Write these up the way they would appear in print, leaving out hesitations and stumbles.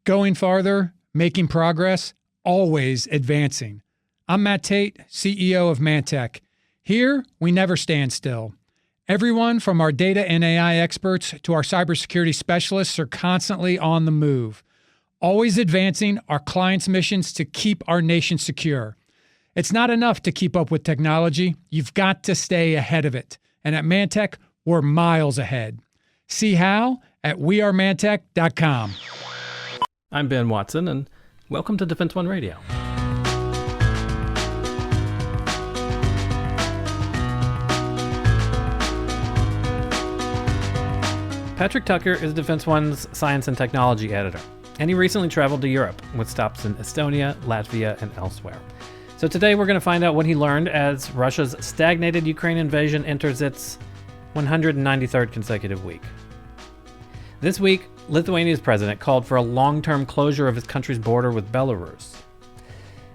Going farther, making progress, always advancing. I'm Matt Tate, CEO of Mantech. Here, we never stand still. Everyone from our data and AI experts to our cybersecurity specialists are constantly on the move, always advancing our clients' missions to keep our nation secure. It's not enough to keep up with technology. You've got to stay ahead of it. And at Mantech, we're miles ahead. See how at wearemantech.com. I'm Ben Watson, and welcome to Defense One Radio. Patrick Tucker is Defense One's science and technology editor, and he recently traveled to Europe with stops in Estonia, Latvia, and elsewhere. So today we're going to find out what he learned as Russia's stagnated Ukraine invasion enters its 193rd consecutive week. This week, Lithuania's president called for a long-term closure of his country's border with Belarus.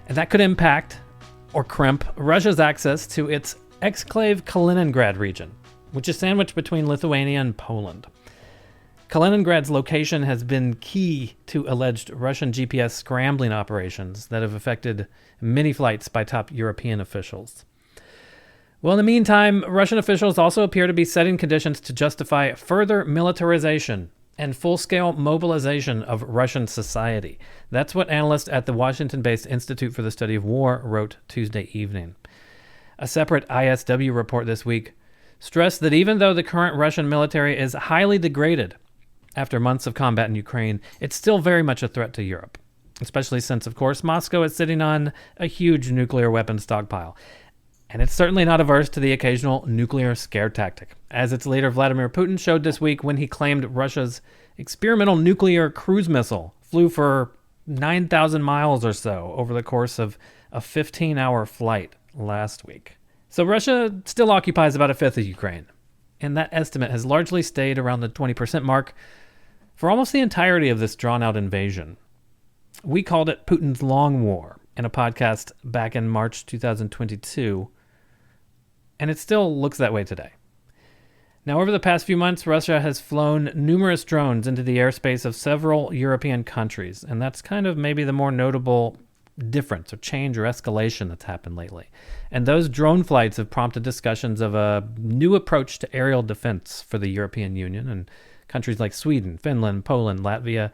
And that could impact, or crimp, Russia's access to its exclave Kaliningrad region, which is sandwiched between Lithuania and Poland. Kaliningrad's location has been key to alleged Russian GPS scrambling operations that have affected many flights by top European officials. Well, in the meantime, Russian officials also appear to be setting conditions to justify further militarization and full-scale mobilization of Russian society. That's what analysts at the Washington-based Institute for the Study of War wrote Tuesday evening. A separate ISW report this week stressed that even though the current Russian military is highly degraded after months of combat in Ukraine, it's still very much a threat to Europe, especially since, of course, Moscow is sitting on a huge nuclear weapons stockpile. And it's certainly not averse to the occasional nuclear scare tactic, as its leader Vladimir Putin showed this week when he claimed Russia's experimental nuclear cruise missile flew for 9,000 miles or so over the course of a 15-hour flight last week. So Russia still occupies about a fifth of Ukraine, and that estimate has largely stayed around the 20% mark for almost the entirety of this drawn-out invasion. We called it Putin's Long War in a podcast back in March 2022, and it still looks that way today. Now, over the past few months, Russia has flown numerous drones into the airspace of several European countries, and that's kind of maybe the more notable difference or change or escalation that's happened lately. And those drone flights have prompted discussions of a new approach to aerial defense for the European Union and countries like Sweden, Finland, Poland, Latvia,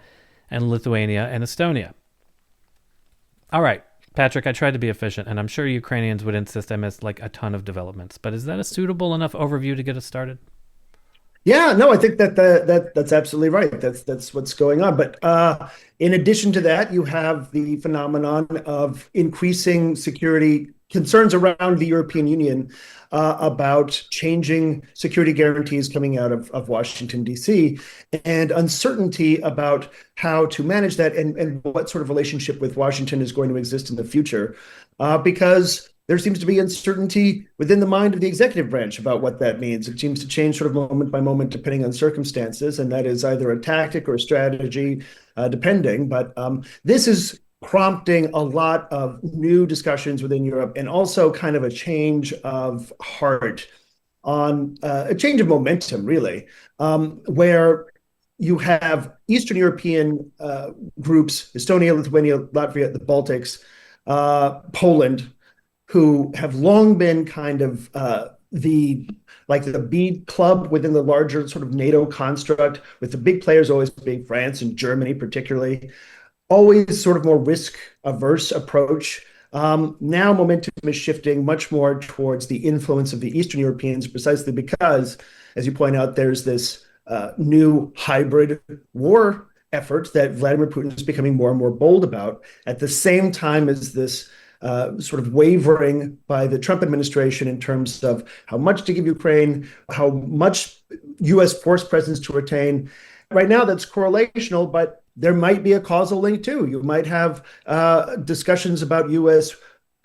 and Lithuania, and Estonia. All right, Patrick, I tried to be efficient, and I'm sure Ukrainians would insist I missed like a ton of developments, but is that a suitable enough overview to get us started? Yeah, no, I think that's absolutely right. That's what's going on. But in addition to that, you have the phenomenon of increasing security concerns around the European Union about changing security guarantees coming out of Washington, D.C., and uncertainty about how to manage that and what sort of relationship with Washington is going to exist in the future, because there seems to be uncertainty within the mind of the executive branch about what that means. It seems to change sort of moment by moment depending on circumstances, and that is either a tactic or a strategy, depending. But this is prompting a lot of new discussions within Europe, and also kind of a change of heart on a change of momentum, really, where you have Eastern European groups, Estonia, Lithuania, Latvia, the Baltics, Poland, who have long been kind of the bead club within the larger sort of NATO construct, with the big players always being France and Germany particularly, always sort of more risk-averse approach. Now momentum is shifting much more towards the influence of the Eastern Europeans, precisely because, as you point out, there's this new hybrid war effort that Vladimir Putin is becoming more and more bold about, at the same time as this sort of wavering by the Trump administration in terms of how much to give Ukraine, how much U.S. force presence to retain. Right now, that's correlational, but there might be a causal link too. You might have discussions about U.S.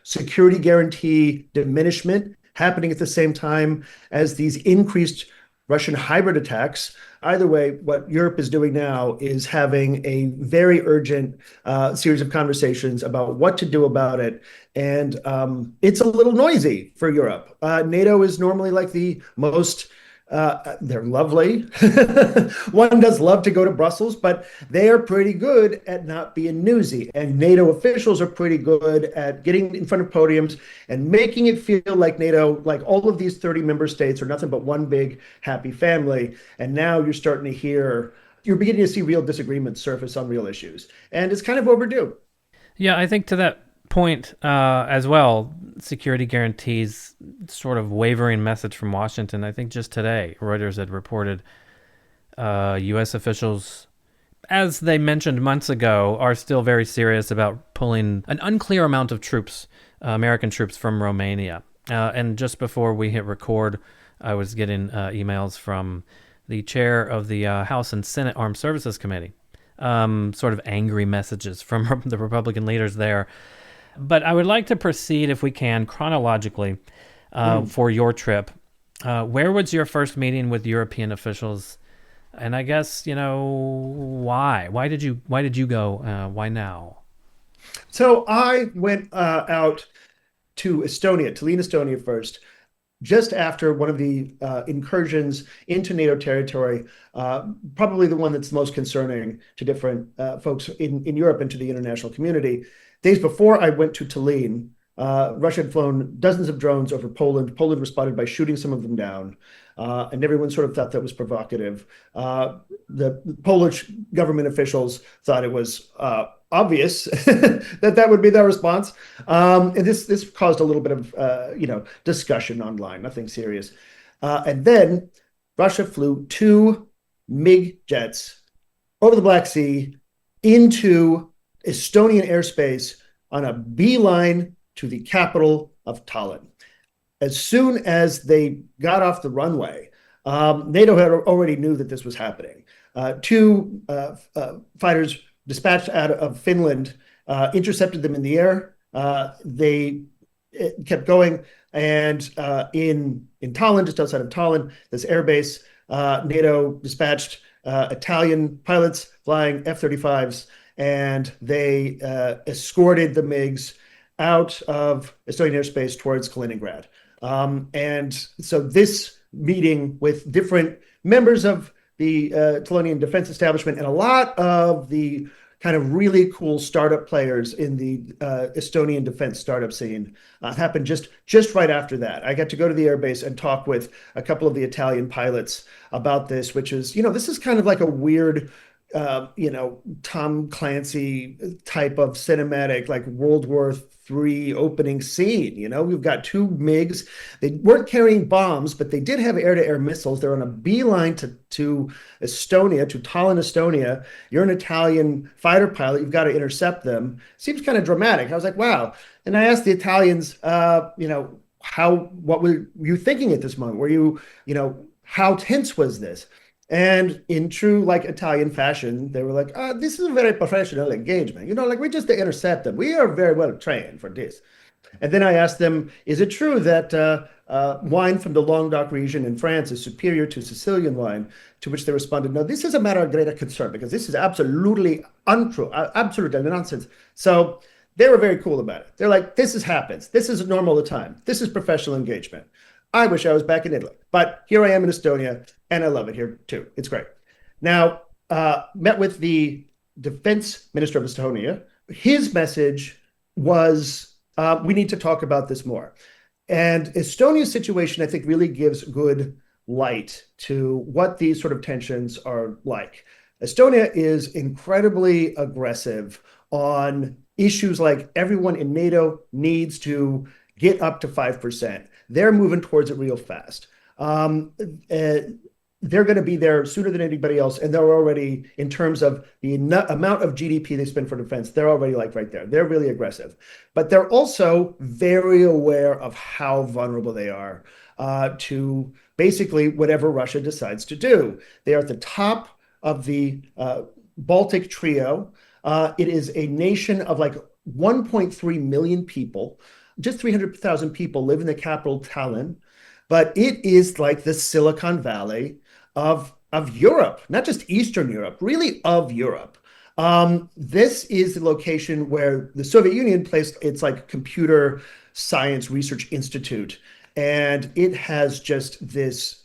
security guarantee diminishment happening at the same time as these increased Russian hybrid attacks. Either way, what Europe is doing now is having a very urgent series of conversations about what to do about it. And it's a little noisy for Europe. NATO is normally like the most They're lovely. One does love to go to Brussels, but they are pretty good at not being newsy. And NATO officials are pretty good at getting in front of podiums and making it feel like NATO, like all of these 30 member states are nothing but one big happy family. And now you're beginning to see real disagreements surface on real issues. And it's kind of overdue. Yeah, I think to that point as well, security guarantees sort of wavering message from Washington. I think just today, Reuters had reported U.S. officials, as they mentioned months ago, are still very serious about pulling an unclear amount of troops, American troops, from Romania. And just before we hit record, I was getting emails from the chair of the House and Senate Armed Services Committee, sort of angry messages from the Republican leaders there. But I would like to proceed, if we can, chronologically for your trip. Where was your first meeting with European officials? And I guess, why? Why did you go? Why now? So I went out to Estonia, Tallinn, Estonia first, just after one of the incursions into NATO territory, probably the one that's most concerning to different folks in Europe and to the international community. Days before I went to Tallinn, Russia had flown dozens of drones over Poland. Poland responded by shooting some of them down, and everyone sort of thought that was provocative. The Polish government officials thought it was obvious that would be their response, and this caused a little bit of discussion online, nothing serious. And then Russia flew 2 MiG jets over the Black Sea into Estonian airspace on a beeline to the capital of Tallinn. As soon as they got off the runway, NATO had already knew that this was happening. 2 fighters dispatched out of Finland intercepted them in the air. They kept going, and in Tallinn, just outside of Tallinn, this airbase, NATO dispatched Italian pilots flying F-35s, and they escorted the MiGs out of Estonian airspace towards Kaliningrad. And so this meeting with different members of the Estonian defense establishment and a lot of the kind of really cool startup players in the Estonian defense startup scene happened just right after that. I got to go to the airbase and talk with a couple of the Italian pilots about this, which is, this is kind of like a weird Tom Clancy type of cinematic, like World War III opening scene. We've got 2 MiGs. They weren't carrying bombs, but they did have air-to-air missiles. They're on a beeline to Estonia, to Tallinn, Estonia. You're an Italian fighter pilot. You've got to intercept them. Seems kind of dramatic. I was like, wow. And I asked the Italians, what were you thinking at this moment? Were you, how tense was this? And in true Italian fashion, they were like, this is a very professional engagement. We just intercept them. We are very well trained for this. And then I asked them, is it true that wine from the Languedoc region in France is superior to Sicilian wine? To which they responded, no, this is a matter of greater concern because this is absolutely untrue, absolutely nonsense. So they were very cool about it. They're like, this happens. This is normal all the time. This is professional engagement. I wish I was back in Italy, but here I am in Estonia, and I love it here too. It's great. Now, met with the defense minister of Estonia. His message was, we need to talk about this more. And Estonia's situation, I think, really gives good light to what these sort of tensions are like. Estonia is incredibly aggressive on issues like everyone in NATO needs to get up to 5%. They're moving towards it real fast. They're going to be there sooner than anybody else. And they're already, in terms of the amount of GDP they spend for defense, they're already right there. They're really aggressive. But they're also very aware of how vulnerable they are to basically whatever Russia decides to do. They are at the top of the Baltic trio. It is a nation of 1.3 million people. Just 300,000 people live in the capital, Tallinn, but it is like the Silicon Valley of Europe, not just Eastern Europe, really of Europe. This is the location where the Soviet Union placed its computer science research institute, and it has just this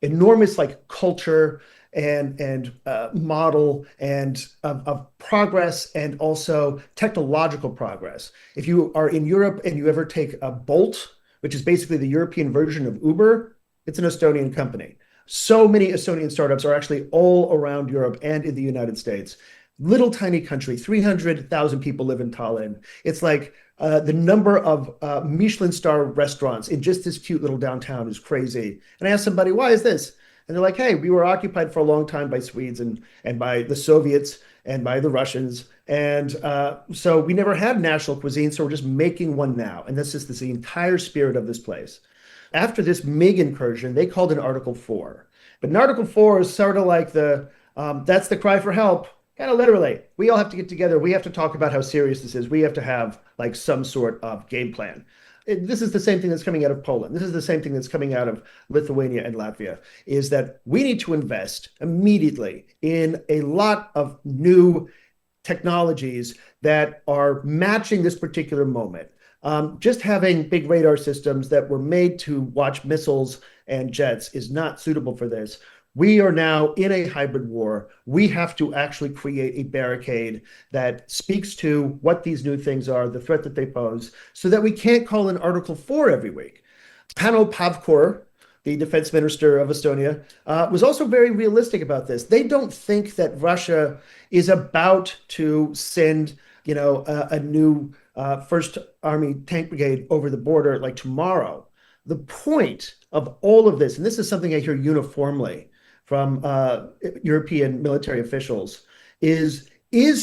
enormous like culture and model and of progress and also technological progress. If you are in Europe and you ever take a Bolt, which is basically the European version of Uber, it's an Estonian company. So many Estonian startups are actually all around Europe and in the United States. Little tiny country, 300,000 people live in Tallinn. It's like the number of Michelin star restaurants in just this cute little downtown is crazy. And I asked somebody, why is this? And they're like, hey, we were occupied for a long time by Swedes and by the Soviets and by the Russians. And so we never had national cuisine, so we're just making one now. And this is the entire spirit of this place. After this MiG incursion, they called it Article 4. But in Article 4 is sort of like that's the cry for help. Kind of literally, we all have to get together. We have to talk about how serious this is. We have to have like some sort of game plan. This is the same thing that's coming out of Poland. This is the same thing that's coming out of Lithuania and Latvia, is that we need to invest immediately in a lot of new technologies that are matching this particular moment. Just having big radar systems that were made to watch missiles and jets is not suitable for this. We are now in a hybrid war. We have to actually create a barricade that speaks to what these new things are, the threat that they pose, so that we can't call in Article 4 every week. Hanno Pavkur, the defense minister of Estonia, was also very realistic about this. They don't think that Russia is about to send, a new First Army Tank Brigade over the border like tomorrow. The point of all of this, and this is something I hear uniformly from European military officials, is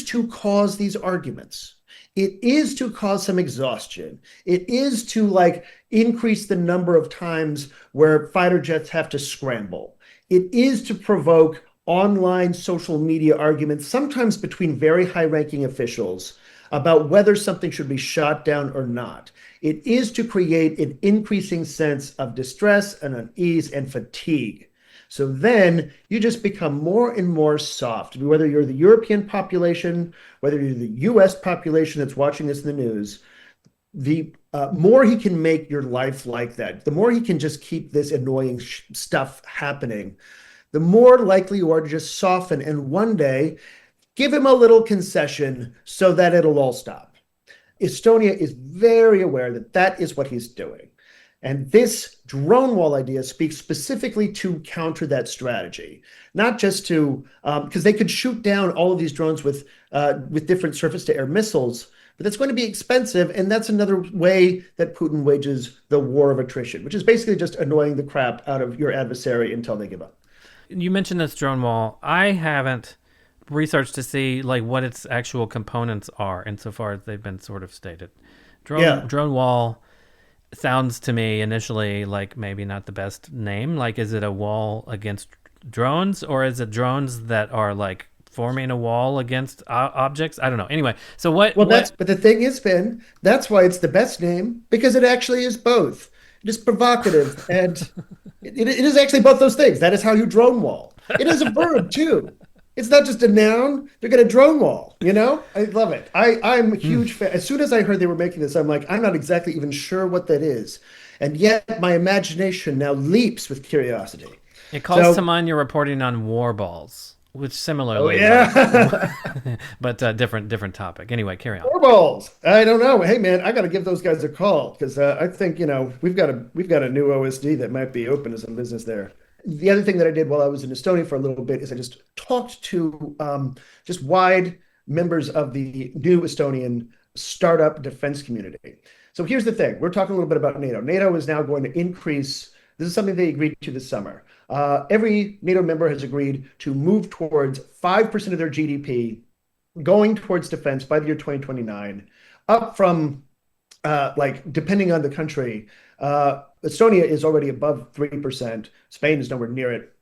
to cause these arguments. It is to cause some exhaustion. It is to increase the number of times where fighter jets have to scramble. It is to provoke online social media arguments, sometimes between very high-ranking officials, about whether something should be shot down or not. It is to create an increasing sense of distress and unease and fatigue. So then you just become more and more soft. Whether you're the European population, whether you're the US population that's watching this in the news, the more he can make your life like that, the more he can just keep this annoying stuff happening, the more likely you are to just soften and one day give him a little concession so that it'll all stop. Estonia is very aware that that is what he's doing. And this drone wall idea speaks specifically to counter that strategy, not just to, because they could shoot down all of these drones with different surface-to-air missiles, but that's going to be expensive. And that's another way that Putin wages the war of attrition, which is basically just annoying the crap out of your adversary until they give up. You mentioned this drone wall. I haven't researched to see what its actual components are insofar as they've been sort of stated. Drone wall sounds to me initially like maybe not the best name. Is it a wall against drones, or is it drones that are forming a wall against objects? I don't know. Anyway, so what? Well, but the thing is, Ben, that's why it's the best name, because it actually is both. It is provocative, and it is actually both those things. That is how you drone wall. It is a verb too. It's not just a noun. They're going to drone wall, I love it. I'm a huge fan. As soon as I heard they were making this, I'm like, I'm not exactly even sure what that is. And yet my imagination now leaps with curiosity. It calls to mind your reporting on war balls, which similarly, but different topic. Anyway, carry on. War balls. I don't know. Hey man, I got to give those guys a call, because I think, we've got a new OSD that might be open to some business there. The other thing that I did while I was in Estonia for a little bit is I just talked to just wide members of the new Estonian startup defense community. So here's the thing. We're talking a little bit about NATO. NATO is now going to increase. This is something they agreed to this summer. Every NATO member has agreed to move towards 5% of their GDP going towards defense by the year 2029, up from depending on the country, Estonia is already above 3%. Spain is nowhere near it.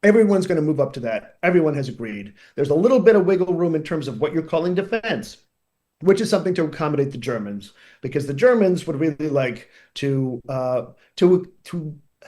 Everyone's going to move up to that. Everyone has agreed. There's a little bit of wiggle room in terms of what you're calling defense, which is something to accommodate the Germans, because the Germans would really like to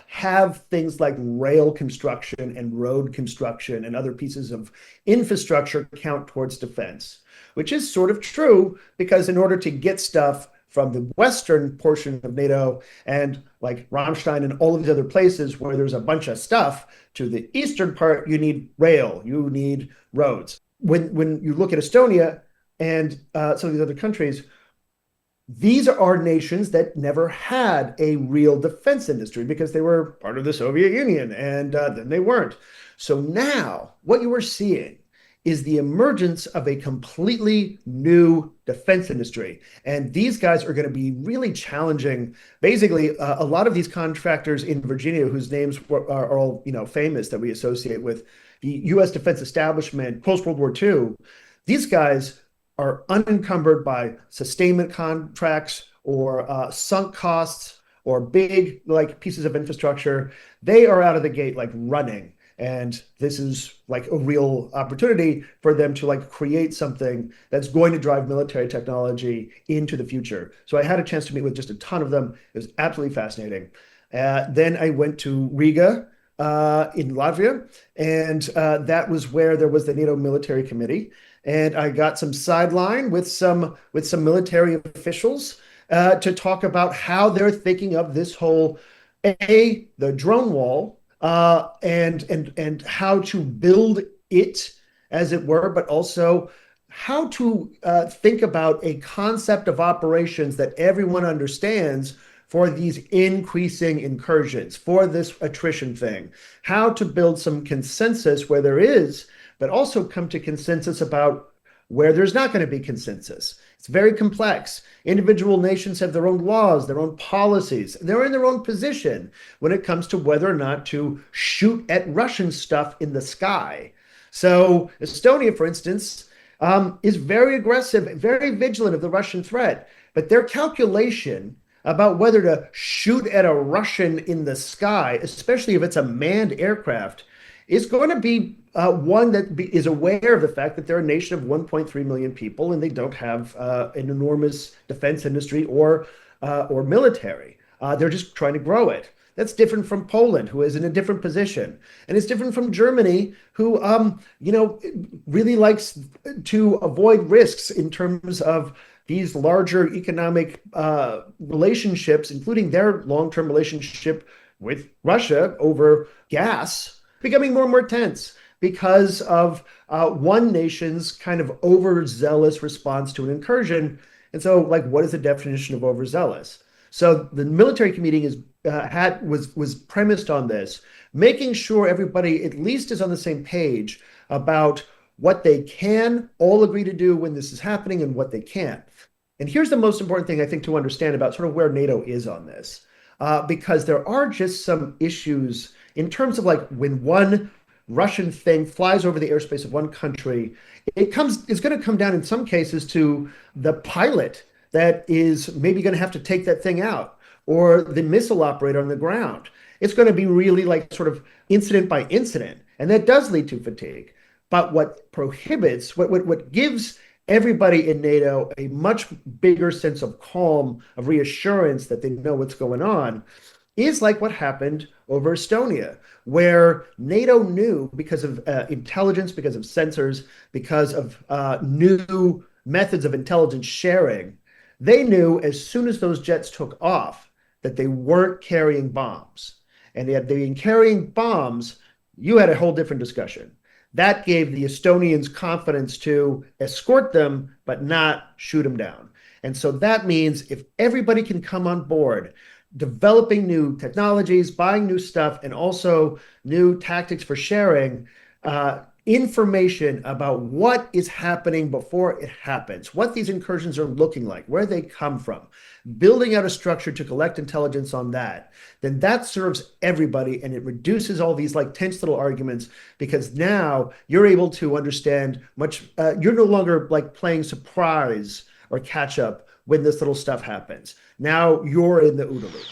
have things like rail construction and road construction and other pieces of infrastructure count towards defense, which is sort of true, because in order to get stuff from the western portion of NATO and like Ramstein and all of these other places where there's a bunch of stuff to the eastern part, you need rail, you need roads. When you look at Estonia and some of these other countries, these are nations that never had a real defense industry because they were part of the Soviet Union and then they weren't. So now what you are seeing is the emergence of a completely new defense industry. And these guys are going to be really challenging. Basically, a lot of these contractors in Virginia, whose names are all famous that we associate with the U.S. defense establishment post-World War II, these guys are unencumbered by sustainment contracts or sunk costs or big pieces of infrastructure. They are out of the gate running. And this is a real opportunity for them to create something that's going to drive military technology into the future. So I had a chance to meet with just a ton of them. It was absolutely fascinating. Then I went to Riga in Latvia, and that was where there was the NATO Military Committee. And I got some sideline with some military officials to talk about how they're thinking of this whole, the drone wall, and how to build it, as it were, but also how to think about a concept of operations that everyone understands for these increasing incursions, for this attrition thing, how to build some consensus where there is, but also come to consensus about where there's not going to be consensus. It's very complex. Individual nations have their own laws, their own policies. They're in their own position when it comes to whether or not to shoot at Russian stuff in the sky. So Estonia, for instance, is very aggressive, very vigilant of the Russian threat. But their calculation about whether to shoot at a Russian in the sky, especially if it's a manned aircraft, is going to be one that is aware of the fact that they're a nation of 1.3 million people and they don't have an enormous defense industry or military. They're just trying to grow it. That's different from Poland, who is in a different position. And it's different from Germany, who really likes to avoid risks in terms of these larger economic relationships, including their long-term relationship with Russia over gas, becoming more and more tense because of one nation's kind of overzealous response to an incursion. And so, what is the definition of overzealous? So the military committee was premised on this, making sure everybody at least is on the same page about what they can all agree to do when this is happening and what they can't. And here's the most important thing I think to understand about sort of where NATO is on this, because there are just some issues in terms of when one Russian thing flies over the airspace of one country, it's going to come down in some cases to the pilot that is maybe going to have to take that thing out, or the missile operator on the ground. It's going to be really sort of incident by incident, and that does lead to fatigue. But what prohibits, what gives everybody in NATO a much bigger sense of calm, of reassurance that they know what's going on, is what happened over Estonia, where NATO knew, because of intelligence, because of sensors, because of new methods of intelligence sharing, they knew as soon as those jets took off that they weren't carrying bombs. And had they been carrying bombs, you had a whole different discussion. That gave the Estonians confidence to escort them, but not shoot them down. And so that means if everybody can come on board, developing new technologies, buying new stuff, and also new tactics for sharing information about what is happening before it happens, what these incursions are looking like, where they come from, building out a structure to collect intelligence on that, then that serves everybody and it reduces all these tense little arguments, because now you're able to understand you're no longer playing surprise or catch up when this little stuff happens. Now you're in the OODA loop.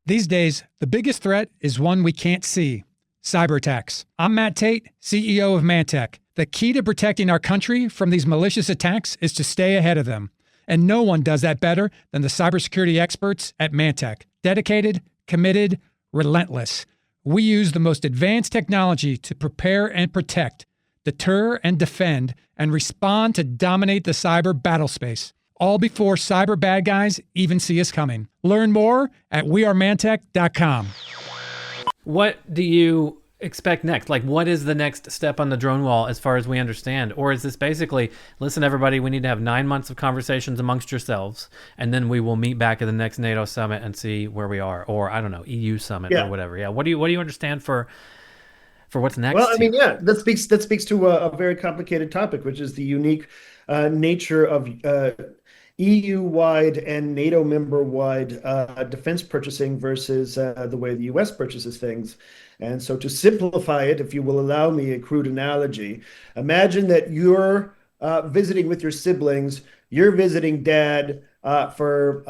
These days, the biggest threat is one we can't see: cyber attacks. I'm Matt Tate, CEO of Mantech. The key to protecting our country from these malicious attacks is to stay ahead of them. And no one does that better than the cybersecurity experts at Mantech. Dedicated, committed, relentless. We use the most advanced technology to prepare and protect, deter and defend, and respond to dominate the cyber battle space. all before cyber bad guys even see us coming. Learn more at wearemantech.com. What do you expect next? Like, what is the next step on the drone wall as far as we understand? Or is this basically, listen, everybody, we need to have 9 months of conversations amongst yourselves, and then we will meet back at the next NATO summit and see where we are, or I don't know, EU summit or whatever. Yeah. What do you understand for what's next? Well, I mean, that speaks to a very complicated topic, which is the unique nature of EU-wide and NATO member-wide defense purchasing versus the way the US purchases things. And so to simplify it, if you will allow me a crude analogy, imagine that you're visiting with your siblings, you're visiting dad for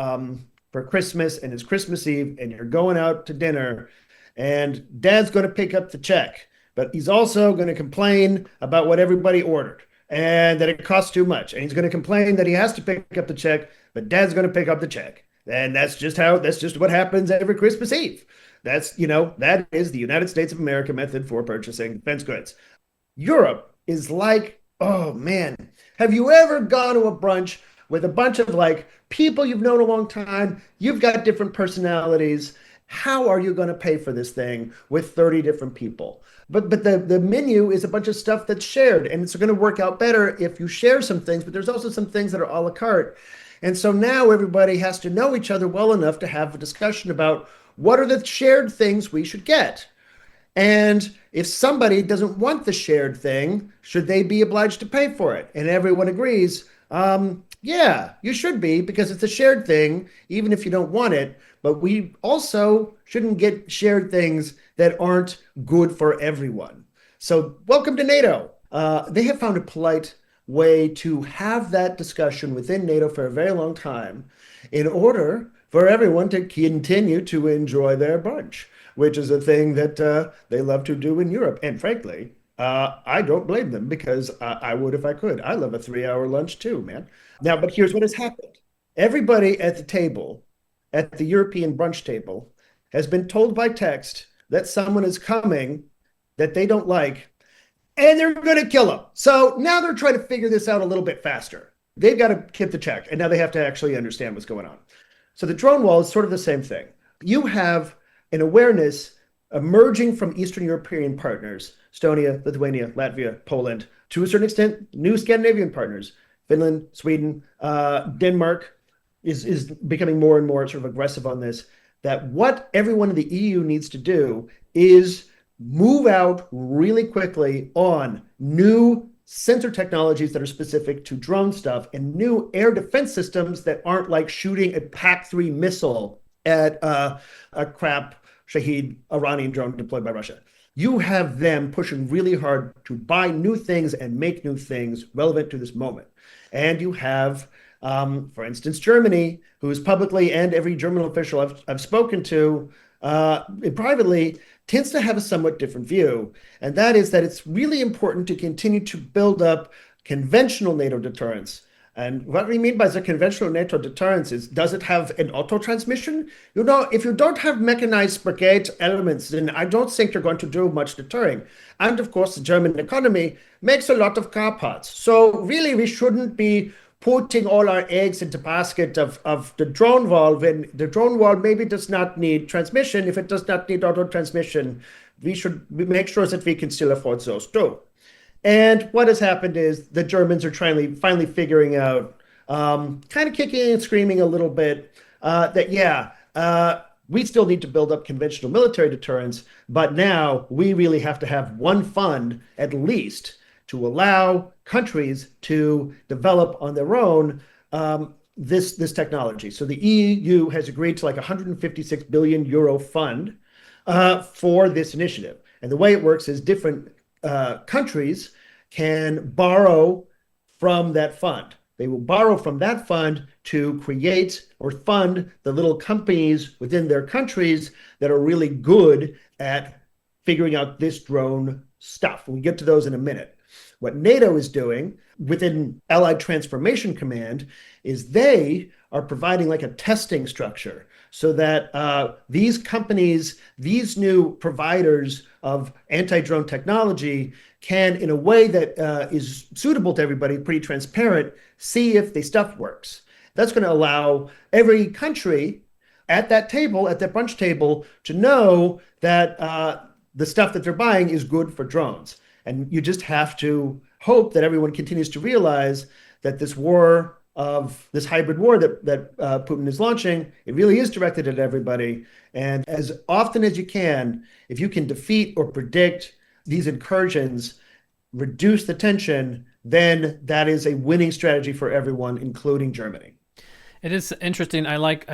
Christmas, and it's Christmas Eve, and you're going out to dinner, and dad's going to pick up the check, but he's also going to complain about what everybody ordered and that it costs too much. And he's going to complain that he has to pick up the check, but dad's going to pick up the check. And that's just what happens every Christmas Eve. That is the United States of America method for purchasing defense goods. Europe is like, oh man, have you ever gone to a brunch with a bunch of like people you've known a long time? You've got different personalities. How are you going to pay for this thing with 30 different people? But the menu is a bunch of stuff that's shared, and it's going to work out better if you share some things, but there's also some things that are a la carte. And so now everybody has to know each other well enough to have a discussion about what are the shared things we should get. And if somebody doesn't want the shared thing, should they be obliged to pay for it? And everyone agrees, yeah, you should be, because it's a shared thing, even if you don't want it. But we also shouldn't get shared things that aren't good for everyone. So welcome to NATO. They have found a polite way to have that discussion within NATO for a very long time in order for everyone to continue to enjoy their brunch, which is a thing that they love to do in Europe. And frankly, I don't blame them, because I would if I could. I love a 3-hour lunch too, man. Now, but here's what has happened. Everybody at the table, at the European brunch table, has been told by text that someone is coming that they don't like, and they're going to kill them. So now they're trying to figure this out a little bit faster. They've got to hit the check, and now they have to actually understand what's going on. So the drone wall is sort of the same thing. You have an awareness emerging from Eastern European partners, Estonia, Lithuania, Latvia, Poland, to a certain extent, new Scandinavian partners, Finland, Sweden, Denmark is becoming more and more sort of aggressive on this, that what everyone in the EU needs to do is move out really quickly on new sensor technologies that are specific to drone stuff and new air defense systems that aren't like shooting a PAC-3 missile at a crap Shahed Iranian drone deployed by Russia. You have them pushing really hard to buy new things and make new things relevant to this moment. And you have, for instance, Germany, who is publicly, and every German official I've spoken to privately, tends to have a somewhat different view. And that is that it's really important to continue to build up conventional NATO deterrence. And what we mean by the conventional NATO deterrence is, does it have an auto transmission? If you don't have mechanized brigade elements, then I don't think you're going to do much deterring. And of course, the German economy makes a lot of car parts. So really, we shouldn't be putting all our eggs into the basket of the drone wall, when the drone wall maybe does not need transmission. If it does not need auto transmission, we should make sure that we can still afford those too. And what has happened is the Germans are finally figuring out, kind of kicking and screaming a little bit, that we still need to build up conventional military deterrence, but now we really have to have one fund at least to allow countries to develop on their own this technology. So the EU has agreed to like 156 billion euro fund for this initiative. And the way it works is different countries can borrow from that fund. They will borrow from that fund to create or fund the little companies within their countries that are really good at figuring out this drone stuff. We'll get to those in a minute. What NATO is doing within Allied Transformation Command is they are providing like a testing structure so that these companies, these new providers of anti-drone technology can, in a way that is suitable to everybody, pretty transparent, see if the stuff works. That's going to allow every country at that table, at that brunch table, to know that the stuff that they're buying is good for drones. And you just have to hope that everyone continues to realize that this war of this hybrid war that Putin is launching, it really is directed at everybody. And as often as you can, if you can defeat or predict these incursions, reduce the tension, then that is a winning strategy for everyone, including Germany. It is interesting. I like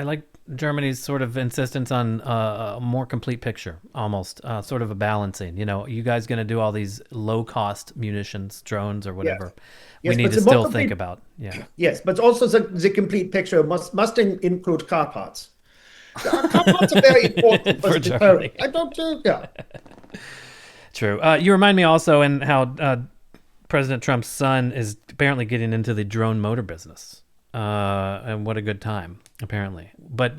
Germany's sort of insistence on a more complete picture, almost sort of a balancing. You guys going to do all these low cost munitions, drones, or whatever. Yes, we need to still think about. Yeah. Yes, but also the complete picture must include car parts. Car parts are very important for Germany. I don't do. Yeah. True. You remind me also in how President Trump's son is apparently getting into the drone motor business. And what a good time, apparently. But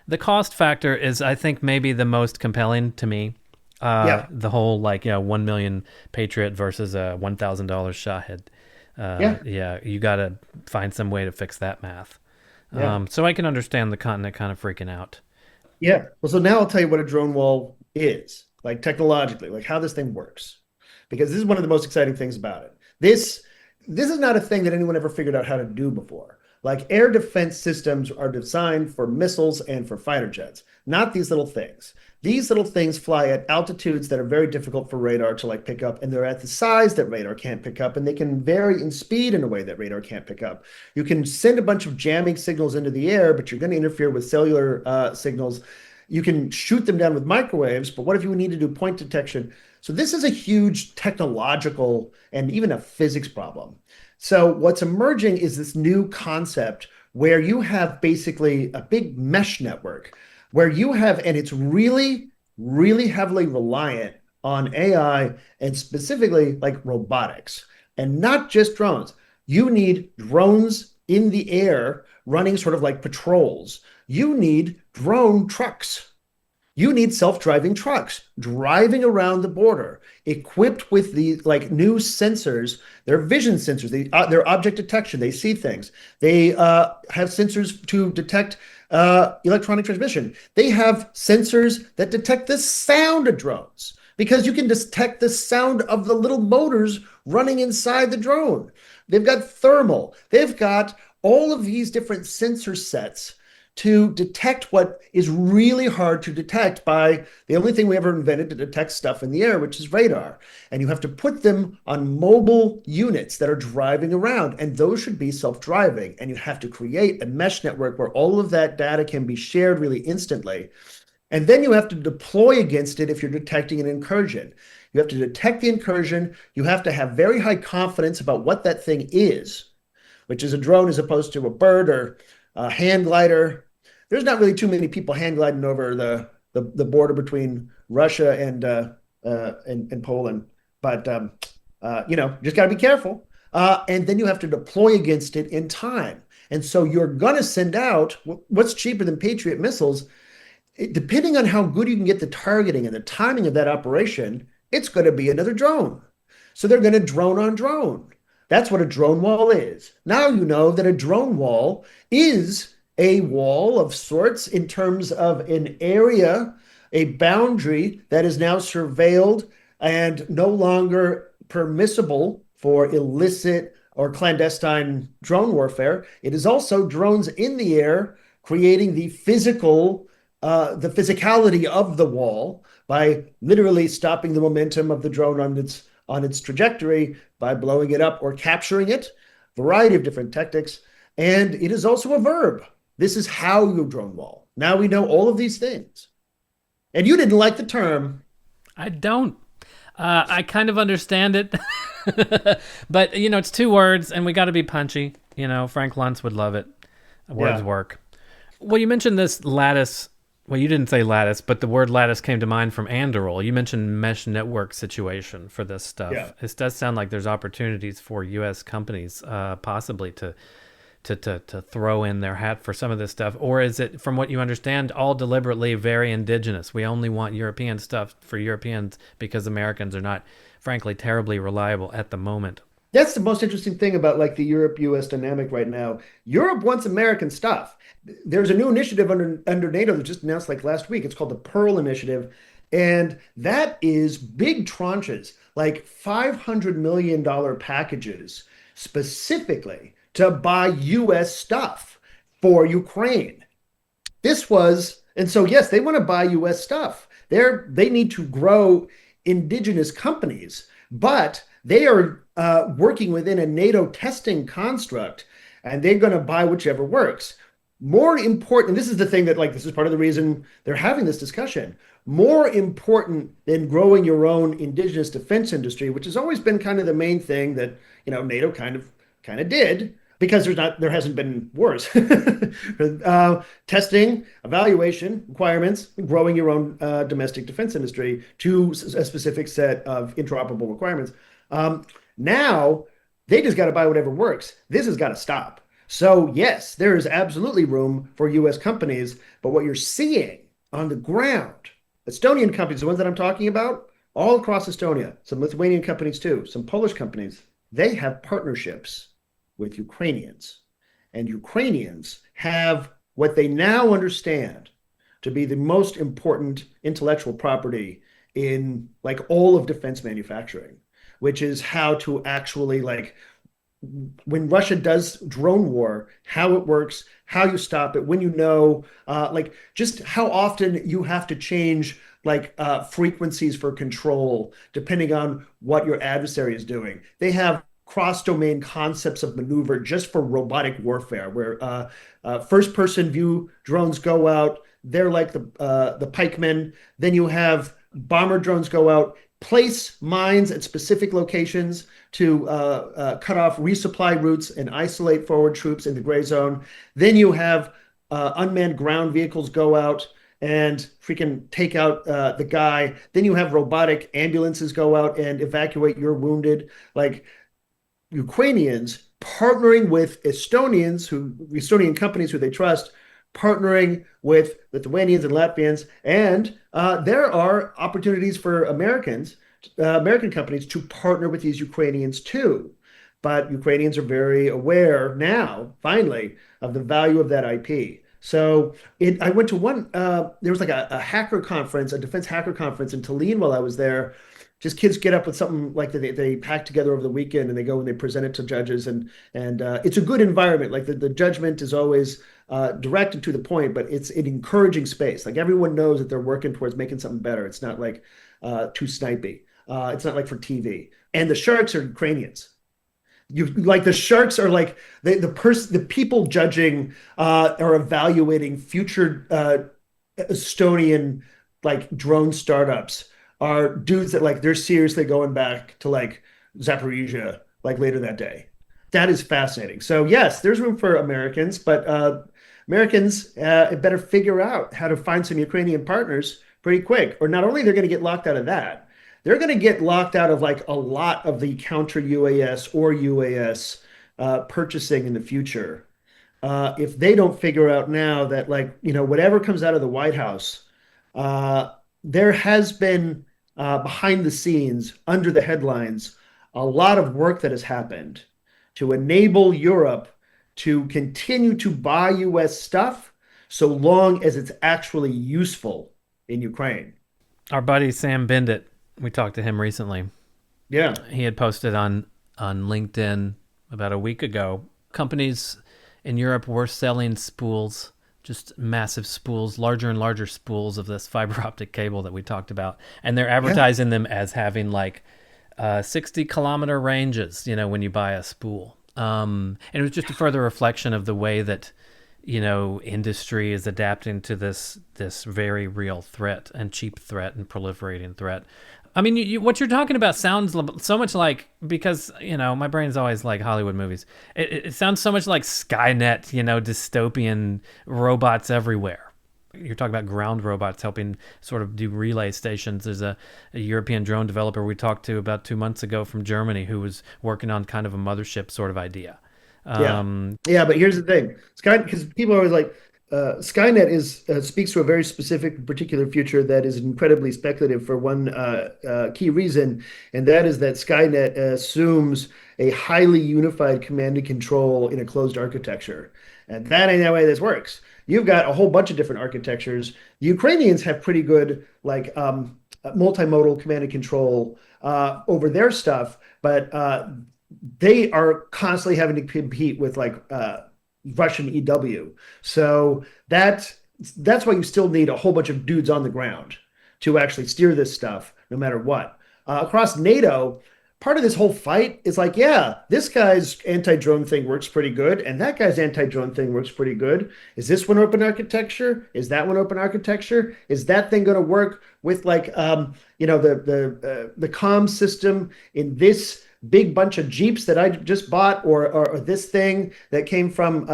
the cost factor is, I think, maybe the most compelling to me. The whole 1 million Patriot versus a $1,000 Shahed. You got to find some way to fix that math. So I can understand the continent kind of freaking out. Yeah. Well, so now I'll tell you what a drone wall is, like technologically, like how this thing works, because this is one of the most exciting things about it. This is not a thing that anyone ever figured out how to do before. Like air defense systems are designed for missiles and for fighter jets, not these little things. These little things fly at altitudes that are very difficult for radar to pick up, and they're at the size that radar can't pick up, and they can vary in speed in a way that radar can't pick up. You can send a bunch of jamming signals into the air, but you're going to interfere with cellular signals. You can shoot them down with microwaves, but what if you need to do point detection? So this is a huge technological and even a physics problem. So what's emerging is this new concept where you have basically a big mesh network where you have, and it's really, really heavily reliant on AI and specifically like robotics, and not just drones. You need drones in the air running sort of like patrols. You need drone trucks. You need self-driving trucks driving around the border, equipped with the new sensors. They're vision sensors. They're object detection. They see things. They have sensors to detect electronic transmission. They have sensors that detect the sound of drones, because you can detect the sound of the little motors running inside the drone. They've got thermal. They've got all of these different sensor sets to detect what is really hard to detect by the only thing we ever invented to detect stuff in the air, which is radar. And you have to put them on mobile units that are driving around, and those should be self-driving. And you have to create a mesh network where all of that data can be shared really instantly. And then you have to deploy against it if you're detecting an incursion. You have to detect the incursion. You have to have very high confidence about what that thing is, which is a drone as opposed to a bird or a hand glider. There's not really too many people hand gliding over the border between Russia and Poland, but just got to be careful. And then you have to deploy against it in time. And so you're going to send out what's cheaper than Patriot missiles. Depending on how good you can get the targeting and the timing of that operation, it's going to be another drone. So they're going to drone on drone. That's what a drone wall is. Now you know that a drone wall is a wall of sorts in terms of an area, a boundary that is now surveilled and no longer permissible for illicit or clandestine drone warfare. It is also drones in the air creating the physicality of the wall by literally stopping the momentum of the drone on its trajectory by blowing it up or capturing it. Variety of different tactics. And it is also a verb. This is how you drone wall. Now we know all of these things. And you didn't like the term. I don't. I kind of understand it. But, it's 2 words and we got to be punchy. Frank Luntz would love it. Words work. Well, you mentioned this lattice. Well, you didn't say lattice, but the word lattice came to mind from Anduril. You mentioned mesh network situation for this stuff. Yeah. This does sound like there's opportunities for U.S. companies possibly to throw in their hat for some of this stuff. Or is it, from what you understand, all deliberately very indigenous? We only want European stuff for Europeans because Americans are not, frankly, terribly reliable at the moment. That's the most interesting thing about like the Europe-US dynamic right now. Europe wants American stuff. There's a new initiative under NATO that just announced like last week. It's called the Pearl Initiative, and that is big tranches, like $500 million packages specifically to buy US stuff for Ukraine. This was, and so yes, they want to buy US stuff. They need to grow indigenous companies, but they are working within a NATO testing construct, and they're going to buy whichever works. More important, this is the thing that, like, this is part of the reason they're having this discussion. More important than growing your own indigenous defense industry, which has always been kind of the main thing that, NATO kind of did, because there hasn't been wars. Testing, evaluation, requirements, growing your own domestic defense industry to a specific set of interoperable requirements. Now they just got to buy whatever works. This has got to stop. So yes, there is absolutely room for US companies, but what you're seeing on the ground, Estonian companies, the ones that I'm talking about, all across Estonia, some Lithuanian companies too, some Polish companies, they have partnerships with Ukrainians. And Ukrainians have what they now understand to be the most important intellectual property in like all of defense manufacturing, which is how to actually, like, when Russia does drone war, how it works, how you stop it, when like just how often you have to change like frequencies for control depending on what your adversary is doing. They have cross-domain concepts of maneuver just for robotic warfare, where first-person view drones go out. They're like the pikemen. Then you have bomber drones go out, place mines at specific locations to cut off resupply routes and isolate forward troops in the gray zone. Then you have unmanned ground vehicles go out and freaking take out the guy. Then you have robotic ambulances go out and evacuate your wounded. Like, Ukrainians partnering with Estonian companies who they trust, partnering with Lithuanians and Latvians, and there are opportunities for American companies to partner with these Ukrainians too. But Ukrainians are very aware now, finally, of the value of that IP. So I went to one, there was like a hacker conference, a defense hacker conference in Tallinn while I was there. Just kids get up with something like they pack together over the weekend, and they go and they present it to judges, and it's a good environment. Like the judgment is always direct and to the point, but it's an encouraging space. Like everyone knows that they're working towards making something better. It's not like too snipey. It's not like for TV. And the sharks are Ukrainians. The sharks are like the people judging or evaluating future Estonian like drone startups are dudes that like they're seriously going back to like Zaporizhia like later that day. That is fascinating. So yes, there's room for Americans, but Americans better figure out how to find some Ukrainian partners pretty quick, or not only they're going to get locked out of that, they're going to get locked out of like a lot of the counter UAS or UAS purchasing in the future. If they don't figure out now that, like, whatever comes out of the White House, there has been behind the scenes, under the headlines, a lot of work that has happened to enable Europe to continue to buy US stuff so long as it's actually useful in Ukraine. Our buddy Sam Bendit, we talked to him recently. Yeah. He had posted on LinkedIn about a week ago, companies in Europe were selling spools, just massive spools, larger and larger spools of this fiber optic cable that we talked about. And they're advertising them as having like 60-kilometer ranges, when you buy a spool. And it was just a further reflection of the way that, industry is adapting to this very real threat and cheap threat and proliferating threat. I mean, what you're talking about sounds so much like, because, my brain's always like Hollywood movies. It sounds so much like Skynet, dystopian robots everywhere. You're talking about ground robots helping sort of do relay stations. There's a European drone developer we talked to about 2 months ago from Germany who was working on kind of a mothership sort of idea. Yeah, but here's the thing. Because people are always like, Skynet speaks to a very specific, particular future that is incredibly speculative for one key reason, and that is that Skynet assumes a highly unified command and control in a closed architecture, and that ain't the way this works. You've got a whole bunch of different architectures. The Ukrainians have pretty good multimodal command and control over their stuff, but they are constantly having to compete with Russian EW. So that's why you still need a whole bunch of dudes on the ground to actually steer this stuff, no matter what. Across NATO, part of this whole fight is this guy's anti-drone thing works pretty good, and that guy's anti-drone thing works pretty good. Is this one open architecture? Is that one open architecture? Is that thing going to work with the comm system in this big bunch of Jeeps that I just bought, or this thing that came from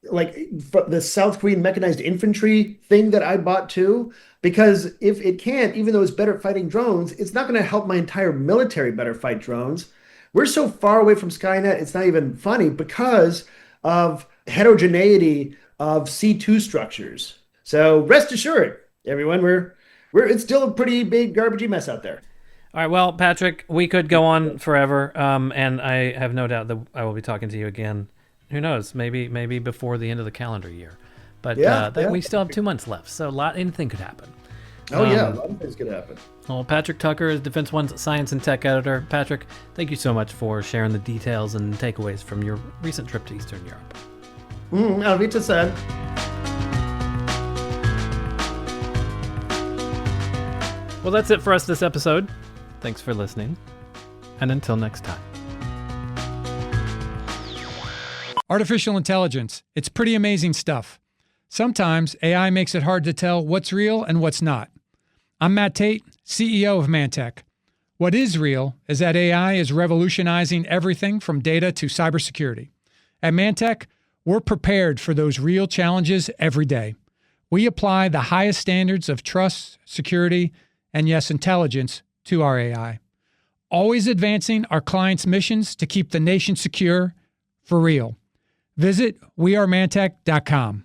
the South Korean mechanized infantry thing that I bought too? Because if it can't, even though it's better at fighting drones, it's not going to help my entire military better fight drones. We're so far away from Skynet, it's not even funny because of heterogeneity of C2 structures. So rest assured, everyone, it's still a pretty big garbagey mess out there. All right, well, Patrick, we could go on forever, and I have no doubt that I will be talking to you again. Who knows? Maybe before the end of the calendar year. But we still have 2 months left, so anything could happen. A lot of things could happen. Well, Patrick Tucker is Defense One's science and tech editor. Patrick, thank you so much for sharing the details and takeaways from your recent trip to Eastern Europe. Auf Wiedersehen. Well, that's it for us this episode. Thanks for listening, and until next time. Artificial intelligence. It's pretty amazing stuff. Sometimes AI makes it hard to tell what's real and what's not. I'm Matt Tate, CEO of Mantech. What is real is that AI is revolutionizing everything from data to cybersecurity. At Mantech, we're prepared for those real challenges every day. We apply the highest standards of trust, security, and yes, intelligence to our AI, always advancing our clients' missions to keep the nation secure for real. Visit wearemantech.com.